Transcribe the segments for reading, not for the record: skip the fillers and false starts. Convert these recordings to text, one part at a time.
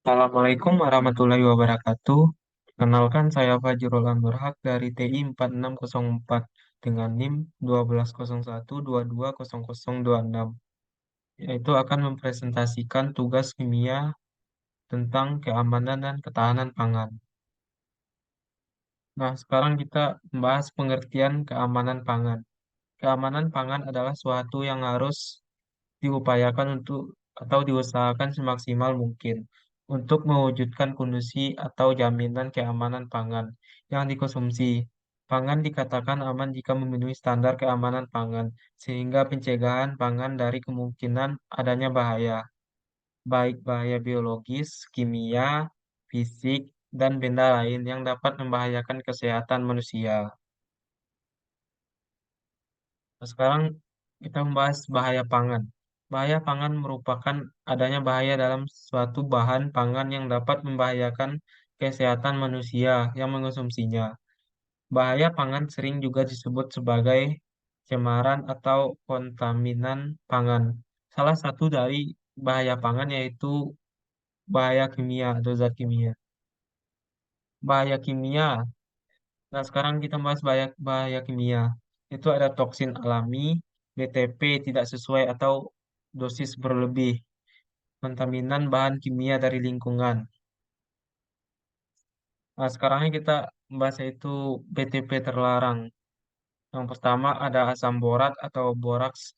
Assalamualaikum warahmatullahi wabarakatuh. Kenalkan saya Fajrul Anurhak dari TI 4604 dengan NIM 1201220026, yaitu akan mempresentasikan tugas kimia tentang keamanan dan ketahanan pangan. Nah, sekarang kita membahas pengertian keamanan pangan. Keamanan pangan adalah suatu yang harus diupayakan untuk atau diusahakan semaksimal mungkin untuk mewujudkan kondisi atau jaminan keamanan pangan yang dikonsumsi. Pangan dikatakan aman jika memenuhi standar keamanan pangan, sehingga pencegahan pangan dari kemungkinan adanya bahaya, baik bahaya biologis, kimia, fisik, dan benda lain yang dapat membahayakan kesehatan manusia. Nah, sekarang kita membahas bahaya pangan. Bahaya pangan merupakan adanya bahaya dalam suatu bahan pangan yang dapat membahayakan kesehatan manusia yang mengonsumsinya. Bahaya pangan sering juga disebut sebagai cemaran atau kontaminan pangan. Salah satu dari bahaya pangan yaitu bahaya kimia atau zat kimia. Bahaya kimia. Nah, sekarang kita bahas bahaya kimia. Itu ada toksin alami, BTP tidak sesuai atau dosis berlebih, kontaminan bahan kimia dari lingkungan. Nah, sekarangnya kita membahas yaitu BTP terlarang. Yang pertama ada asam borat atau boraks.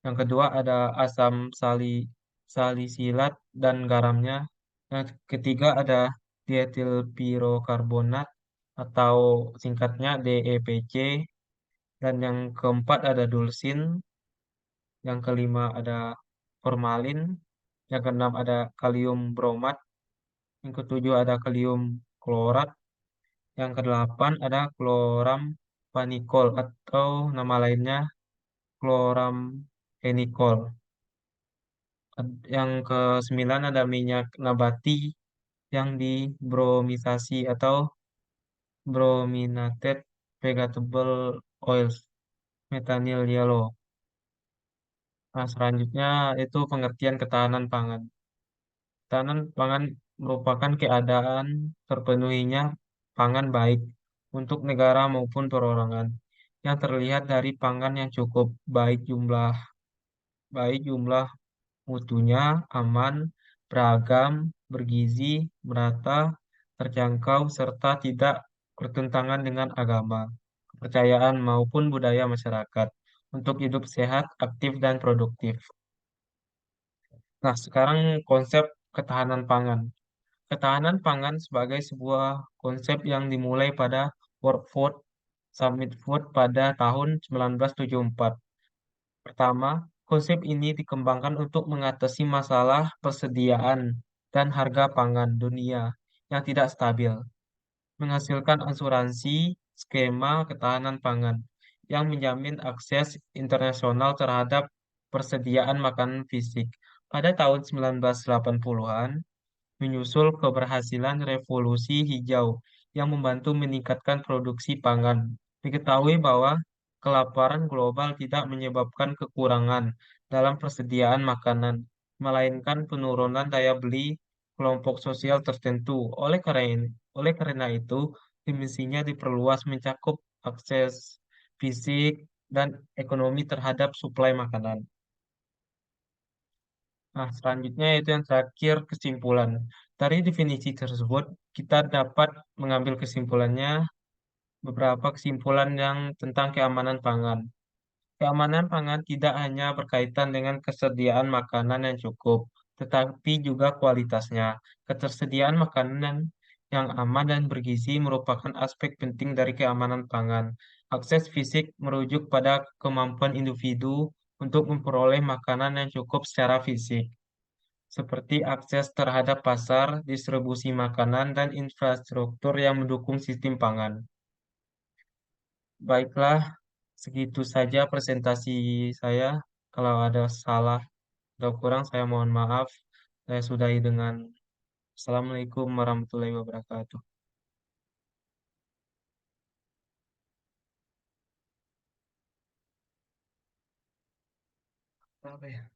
Yang kedua ada asam salisilat dan garamnya. Yang ketiga ada dietil pirokarbonat atau singkatnya DEPC. Dan yang keempat ada dulsin, yang kelima ada formalin, yang keenam ada kalium bromat, yang ketujuh ada kalium klorat, yang kedelapan ada kloram panikol atau nama lainnya kloram henikol. Yang kesembilan ada minyak nabati yang dibromisasi atau brominated vegetable oils, methanol yellow. Nah, selanjutnya itu pengertian ketahanan pangan. Ketahanan pangan merupakan keadaan terpenuhinya pangan baik untuk negara maupun perorangan yang terlihat dari pangan yang cukup baik jumlah mutunya, aman, beragam, bergizi, merata, terjangkau, serta tidak bertentangan dengan agama, kepercayaan maupun budaya masyarakat untuk hidup sehat, aktif, dan produktif. Nah, sekarang konsep ketahanan pangan. Ketahanan pangan sebagai sebuah konsep yang dimulai pada World Food Summit Food pada tahun 1974. Pertama, konsep ini dikembangkan untuk mengatasi masalah persediaan dan harga pangan dunia yang tidak stabil, menghasilkan asuransi skema ketahanan pangan yang menjamin akses internasional terhadap persediaan makanan fisik. Pada tahun 1980-an, menyusul keberhasilan revolusi hijau yang membantu meningkatkan produksi pangan. Diketahui bahwa kelaparan global tidak menyebabkan kekurangan dalam persediaan makanan, melainkan penurunan daya beli kelompok sosial tertentu. Oleh karena itu, dimensinya diperluas mencakup akses fisik dan ekonomi terhadap suplai makanan. Nah, selanjutnya yaitu yang terakhir kesimpulan. Dari definisi tersebut, kita dapat mengambil kesimpulannya beberapa kesimpulan yang tentang keamanan pangan. Keamanan pangan tidak hanya berkaitan dengan kesediaan makanan yang cukup, tetapi juga kualitasnya. Ketersediaan makanan yang aman dan bergizi merupakan aspek penting dari keamanan pangan. Akses fisik merujuk pada kemampuan individu untuk memperoleh makanan yang cukup secara fisik seperti akses terhadap pasar, distribusi makanan, dan infrastruktur yang mendukung sistem pangan. Baiklah, segitu saja presentasi saya. Kalau ada salah atau kurang, saya mohon maaf. Saya sudahi dengan Assalamualaikum warahmatullahi wabarakatuh. Apa ya?